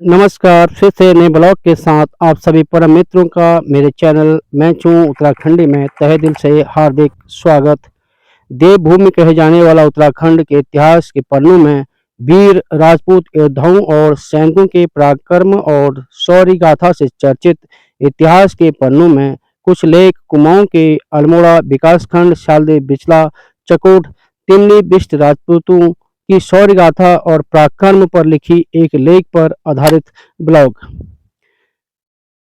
नमस्कार, फिर से नए ब्लॉग के साथ आप सभी परम मित्रों का मेरे चैनल मैं चूँ उत्तराखंडी में तहे दिल से हार्दिक स्वागत। देवभूमि कहे जाने वाला उत्तराखंड के इतिहास के पन्नों में वीर राजपूत योद्धाओं और सैनिकों के पराक्रम और शौर्य गाथा से चर्चित इतिहास के पन्नों में कुछ लेख कुमाऊं के अल्मोड़ा विकासखंड शालदे बिचला चकोट तिमली बिष्ट राजपूतों की शौर्य गाथा और पराक्रम पर लिखी एक लेख पर आधारित ब्लॉग।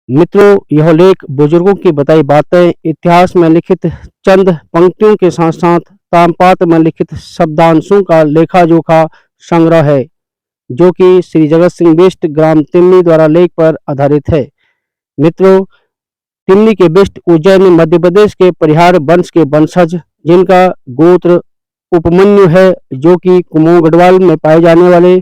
मित्रों, यह लेख बुजुर्गों की बताई बातें, इतिहास में लिखित चंद पंक्तियों के साथ साथ तामपात में लिखित शब्दांशों का लेखा जोखा संग्रह है, जो कि श्री जगत सिंह बिष्ट ग्राम तिमली द्वारा लेख पर आधारित है। मित्रों, तिमली के बिष्ट उज्जैन मध्य प्रदेश के परिहार वंश के वंशज, जिनका गोत्र उपमन्यु है, जो कि कुमाऊं गढ़वाल में पाए जाने वाले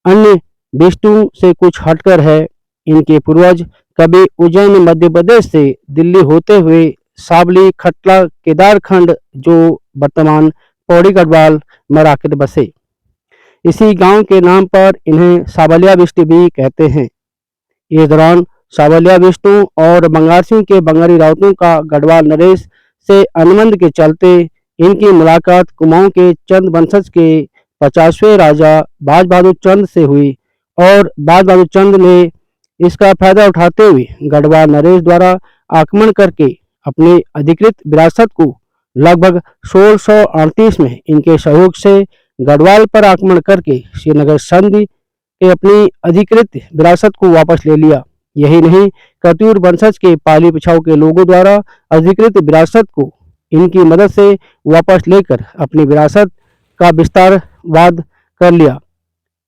अन्य बिष्टों से कुछ हटकर है। इनके पूर्वज कभी उज्जैन मध्य प्रदेश से दिल्ली होते हुए सावली खटला केदारखंड, जो वर्तमान पौड़ी गढ़वाल में आकर बसे। इसी गांव के नाम पर इन्हें सावलिया बिष्ट भी कहते हैं। इस दौरान सावलिया बिष्टों और बंगारसिंह के बंगाली राउतों का गढ़वाल नरेश से अनुबंध के चलते इनकी मुलाकात कुमाऊं के चंद वंशज के 50वें राजा बाज बहादुर चंद से हुई और बाज बहादुर चंद ने इसका फायदा उठाते हुए गढ़वाल नरेश द्वारा आक्रमण करके अपनी अधिकृत विरासत को लगभग 1638 में इनके सहयोग से गढ़वाल पर आक्रमण करके श्रीनगर संधि के अपनी अधिकृत विरासत को वापस ले लिया। यही नहीं, कतियूर वंशज के पाली पिछाऊ के लोगों द्वारा अधिकृत विरासत को इनकी मदद से वापस लेकर अपनी विरासत का विस्तारवाद कर लिया।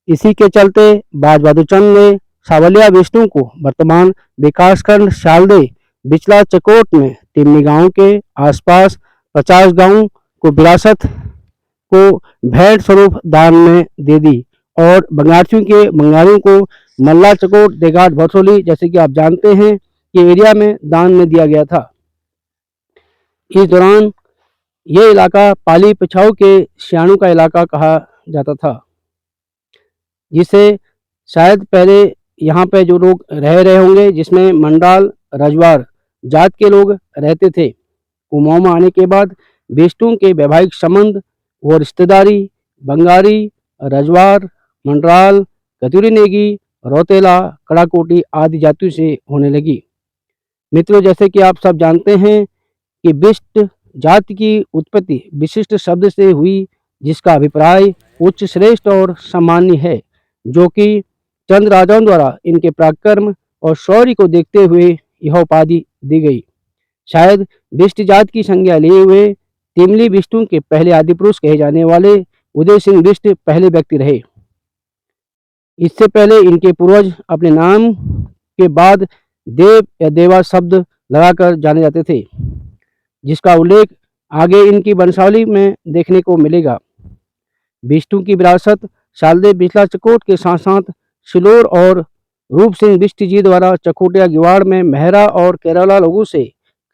इसी के चलते बाज बहादुर चंद ने सावलिया बिष्टों को वर्तमान विकासखंड शालदे बिचला चकोट में तिमनी गांव के आसपास 50 गांवों को विरासत को भेंट स्वरूप दान में दे दी और बंगारसियों के बंगालियों को मल्ला चकोट देघाट भरसोली, जैसे कि आप जानते हैं, ये एरिया में दान में दिया गया था। इस दौरान ये इलाका पाली पिछाऊ के सियाणों का इलाका कहा जाता था, जिसे शायद पहले यहाँ पे जो लोग रह रहे होंगे, जिसमें मंडाल रजवार जात के लोग रहते थे। कुमाऊं में आने के बाद बिष्टों के वैवाहिक संबंध व रिश्तेदारी बंगारी, रजवार, मंडराल, कतूरी नेगी, रौतेला, कड़ाकोटी आदि जातियों से होने लगी। मित्रों, जैसे कि आप सब जानते हैं कि बिष्ट जाति की उत्पत्ति विशिष्ट शब्द से हुई, जिसका अभिप्राय उच्च, श्रेष्ठ और सम्मान्य है, जो कि चंद राजाओं द्वारा इनके पराक्रम और शौर्य को देखते हुए यह उपाधि दी गई। शायद बिष्ट जात की संज्ञा लिए हुए तिमली बिष्टों के पहले आदि पुरुष कहे जाने वाले उदय सिंह बिष्ट पहले व्यक्ति रहे। इससे पहले इनके पूर्वज अपने नाम के बाद देव या देवा शब्द लगाकर जाने जाते थे, जिसका उल्लेख आगे इनकी वंशावली में देखने को मिलेगा। बिष्टों की विरासत शालदे बिचला चकोट के साथ साथ सिलोर और रूप सिंह बिष्ट जी द्वारा चकोटिया गिवाड़ में मेहरा और केरला लोगों से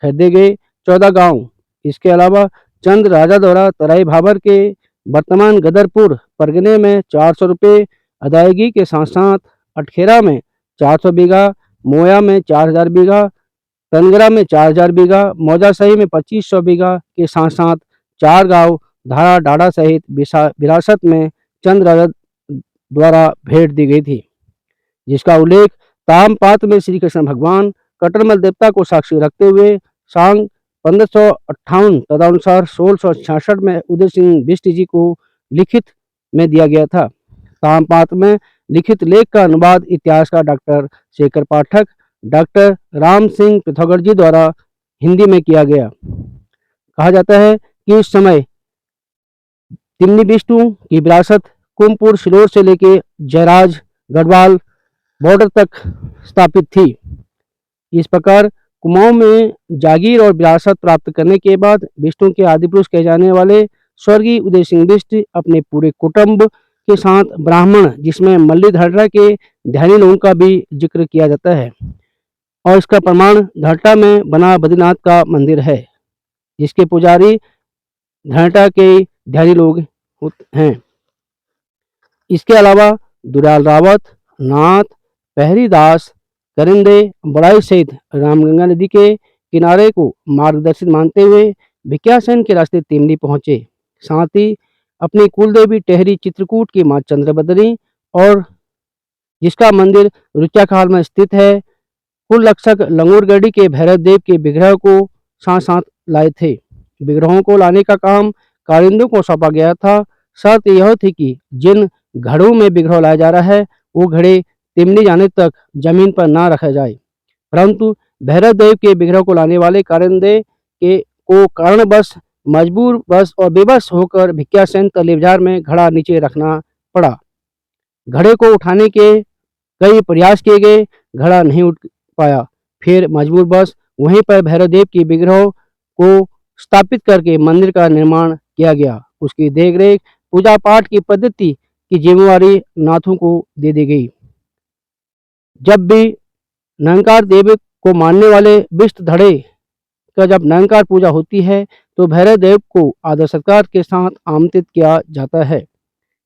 खरीदे गए 14 गांव, इसके अलावा चंद राजा द्वारा तराई भाबर के वर्तमान गदरपुर परगने में 400 रुपये अदायगी के साथ साथ अटखेरा में 400 बीघा, मोया में 4000 बीघा, तनगरा में 4000 बीघा, मौजासही में 2500 बीघा के साथ साथ 4 गांव धारा डाड़ा सहित विरासत में चंद राजा द्वारा भेंट दी गई थी, जिसका उल्लेख तामपात में श्री कृष्ण भगवान कटरमल देवता को साक्षी रखते हुए सांग 1558 तदनुसार 1666 में उदय सिंह बिष्ट जी को लिखित में दिया गया था। तामपात में लिखित लेख का अनुवाद इतिहासकार डॉक्टर शेखर पाठक, डॉक्टर राम सिंह पिथौरागढ़ जी द्वारा हिंदी में किया गया। कहा जाता है कि इस समय तिमनी बिष्टों की विरासत कुमपुर सिलोर से लेकर जयराज गढ़वाल बॉर्डर तक स्थापित थी। इस प्रकार कुमाऊं में जागीर और विरासत प्राप्त करने के बाद बिष्टों के आदि पुरुष कहे जाने वाले स्वर्गीय उदय सिंह बिष्ट अपने पूरे कुटुंब के साथ ब्राह्मण, जिसमें मल्ली धड़रा के ध्यानी लोगों का भी जिक्र किया जाता है, और इसका प्रमाण धड़टा में बना बद्रीनाथ का मंदिर है, जिसके पुजारी धड़टा के ध्यानी लोग हैं। इसके अलावा दुलाल रावत, नाथ, पहरी दास करिंदे बड़ाई सहित रामगंगा नदी के किनारे को मार्गदर्शित मानते हुए भिक्यासेन के रास्ते तिमली पहुंचे। साथ ही अपनी कुलदेवी टेहरी चित्रकूट की मां चंद्रबदनी और जिसका मंदिर रुचाखाल में स्थित है, कुल रक्षक लंगूरगढ़ी के भैरव देव के विग्रह को साथ साथ लाए थे। विग्रहों को लाने का काम कारिंदों को सौंपा गया था। शर्त यह थी कि जिन घड़ों में विग्रह लाया जा रहा है वो घड़े तिमली जाने तक जमीन पर ना रखा जाए, परंतु भैरव देव के विग्रह को लाने वाले कारिंदे के को कारणवश मजबूर बस और बेबस होकर भिक्यासेन तलेबाजार में घड़ा नीचे रखना पड़ा। घड़े को उठाने के कई प्रयास किए गए, घड़ा नहीं उठ पाया। फिर मजबूर बस वहीं पर भैरव देव की विग्रह को स्थापित करके मंदिर का निर्माण किया गया। उसकी देखरेख, पूजा पाठ की पद्धति की जिम्मेवारी नाथों को दे दी गई। जब भी निरंकार देव को मानने वाले विष्ट धड़े का जब निरंकार पूजा होती है तो भैरव देव को आदर सत्कार के साथ आमंत्रित किया जाता है।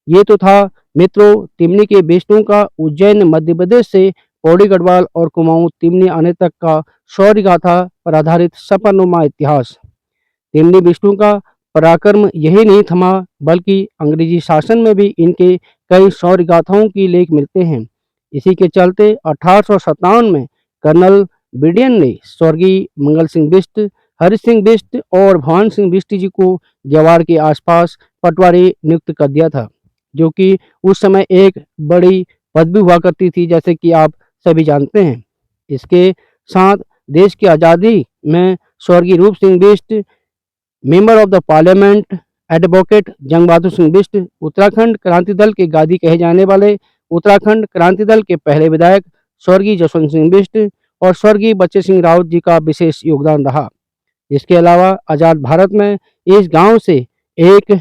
ये तो था मित्रों तिमनी के विष्णु का उज्जैन मध्य प्रदेश से पौड़ी गढ़वाल और कुमाऊं तिमनी आने तक का शौर्य गाथा पर आधारित सफरनुमा इतिहास। तिमनी विष्णु का पराक्रम यही नहीं थमा, बल्कि अंग्रेजी शासन में भी इनके कई शौर्य गाथाओं की लेख मिलते हैं। इसी के चलते 1857 में कर्नल बिडियन ने स्वर्गीय मंगल सिंह बिष्ट, हरि सिंह बिष्ट और भवान सिंह बिष्ट जी को गेवाड़ के आसपास पटवारी नियुक्त कर दिया था, जो कि उस समय एक बड़ी पदवी हुआ करती थी, जैसे कि आप सभी जानते हैं। इसके साथ देश की आज़ादी में स्वर्गीय रूप Singh Bisht, member of the parliament, advocate जंग बहादुर सिंह बिष्ट, उत्तराखंड क्रांति दल के गादी कहे जाने वाले उत्तराखंड क्रांति दल के पहले विधायक स्वर्गीय जसवंत सिंह बिष्ट और स्वर्गीय बच्चे सिंह राउत जी का विशेष योगदान रहा। इसके अलावा आज़ाद भारत में इस गांव से एक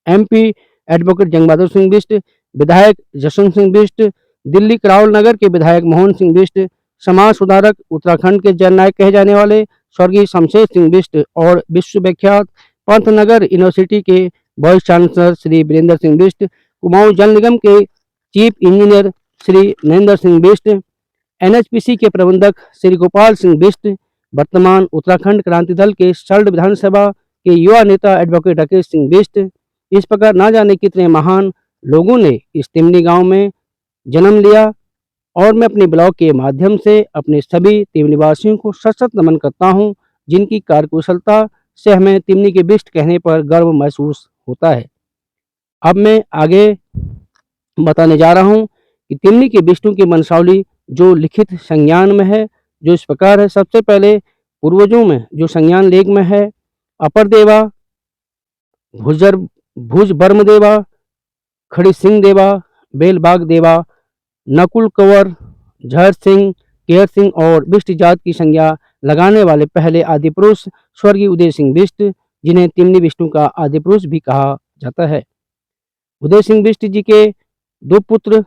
एमपी एडवोकेट जंग बहादुर सिंह बिष्ट, विधायक जसवंत सिंह बिष्ट, दिल्ली करावल नगर के विधायक मोहन सिंह बिष्ट, समाज सुधारक उत्तराखंड के जननायक कहे जाने वाले स्वर्गीय शमशेर सिंह बिष्ट और विश्व विख्यात पंतनगर यूनिवर्सिटी के वाइस चांसलर श्री वीरेंद्र सिंह बिष्ट, कुमाऊं जल निगम के chief engineer Shri Narendra Singh Bisht, NHPC के प्रबंधक श्री गोपाल सिंह बिष्ट, वर्तमान उत्तराखंड क्रांति दल के सल्ट विधानसभा के युवा नेता एडवोकेट राकेश सिंह बिष्ट, इस प्रकार ना जाने कितने महान लोगों ने इस तिमनी गांव में जन्म लिया। और मैं अपने ब्लॉग के माध्यम से अपने सभी तिमनी वासियों को सशक्त नमन करता हूं, जिनकी कार्यकुशलता से हमें तिमनी के बिष्ट कहने पर गर्व महसूस होता है। अब मैं आगे बताने जा रहा हूं कि तिमनी के बिष्टों की वंशावली जो लिखित संज्ञान में है, जो इस प्रकार है। सबसे पहले पूर्वजों में जो संज्ञान लेख में है, अपर देवा, भुज बर्म देवा, खड़ी सिंह देवा, बेलबाग देवा, नकुल कंवर, झर सिंह, केयर सिंह और बिष्ट जात की संज्ञा लगाने वाले पहले आदि पुरुष स्वर्गीय उदय सिंह बिष्ट, जिन्हें तिमनी विष्णु का आदि पुरुष भी कहा जाता है। उदय सिंह बिष्ट जी के दो पुत्र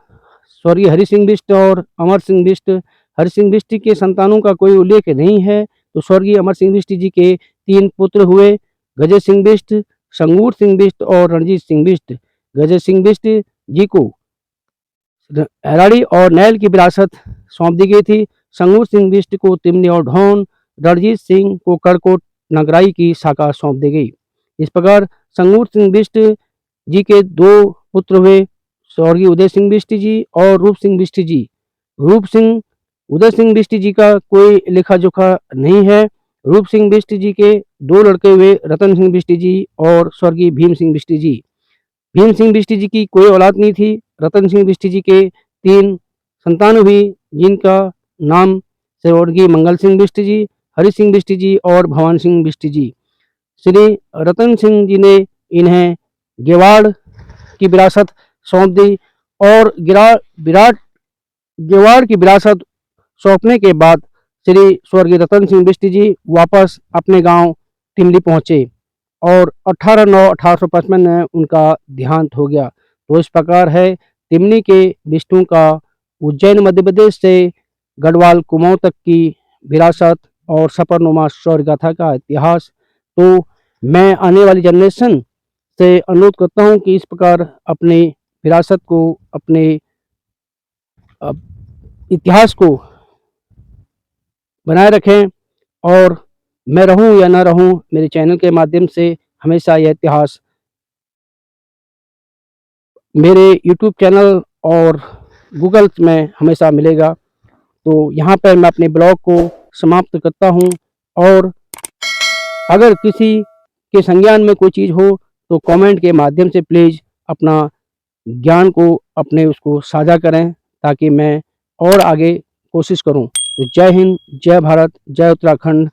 स्वर्गीय हरि सिंह बिष्ट और अमर सिंह बिष्ट। हरि सिंह बिष्ट के संतानों का कोई उल्लेख नहीं है, तो स्वर्गीय अमर सिंह बिष्ट जी के 3 पुत्र हुए, गजय सिंह बिष्ट, संगूर सिंह बिष्ट और रणजीत सिंह बिष्ट। गजय सिंह बिष्ट जी को हराड़ी और नैल की विरासत सौंप दी गई थी। संगूर सिंह बिष्ट को तिमनी और ढौन, रणजीत सिंह को करकोट नगराई की शाखा सौंप दी गई। इस प्रकार संगूर सिंह बिष्ट जी के 2 पुत्र हुए, स्वर्गीय उदय सिंह बिष्ट जी और रूप सिंह बिष्ट जी। रूप सिंह उदय सिंह बिष्ट जी का कोई लेखा जोखा नहीं है। रूप सिंह बिष्ट जी के 2 लड़के हुए, रतन सिंह बिष्ट जी और स्वर्गीय भीम सिंह बिष्ट जी। भीम सिंह बिष्ट जी की कोई औलाद नहीं थी। रतन सिंह बिष्ट जी के 3 संतान हुई, जिनका नाम स्वर्गीय मंगल सिंह बिष्ट जी, हरि सिंह बिष्ट जी और भवान सिंह बिष्ट जी। श्री रतन सिंह जी ने इन्हें गेवाड़ की विरासत सौंप दी और गेवाड़ की विरासत सौंपने के बाद श्री स्वर्गीय रतन सिंह बिष्ट जी वापस अपने गांव तिमली पहुंचे और 18/9/1855 में उनका देहांत हो गया। तो इस प्रकार है तिमनी के बिष्टों का उज्जैन मध्य प्रदेश से गढ़वाल कुमाऊं तक की विरासत और सफरनुमा शौर्य गाथा का इतिहास। तो मैं आने वाली जनरेशन से अनुरोध करता हूं कि इस प्रकार अपने विरासत को, अपने इतिहास को बनाए रखें और मैं रहूं या ना रहूं, मेरे चैनल के माध्यम से हमेशा यह इतिहास मेरे यूट्यूब चैनल और गूगल में हमेशा मिलेगा। तो यहाँ पर मैं अपने ब्लॉग को समाप्त करता हूँ और अगर किसी के संज्ञान में कोई चीज़ हो तो कमेंट के माध्यम से प्लीज़ अपना ज्ञान को अपने उसको साझा करें ताकि मैं और आगे कोशिश करूं। तो जय हिंद, जय भारत, जय उत्तराखंड।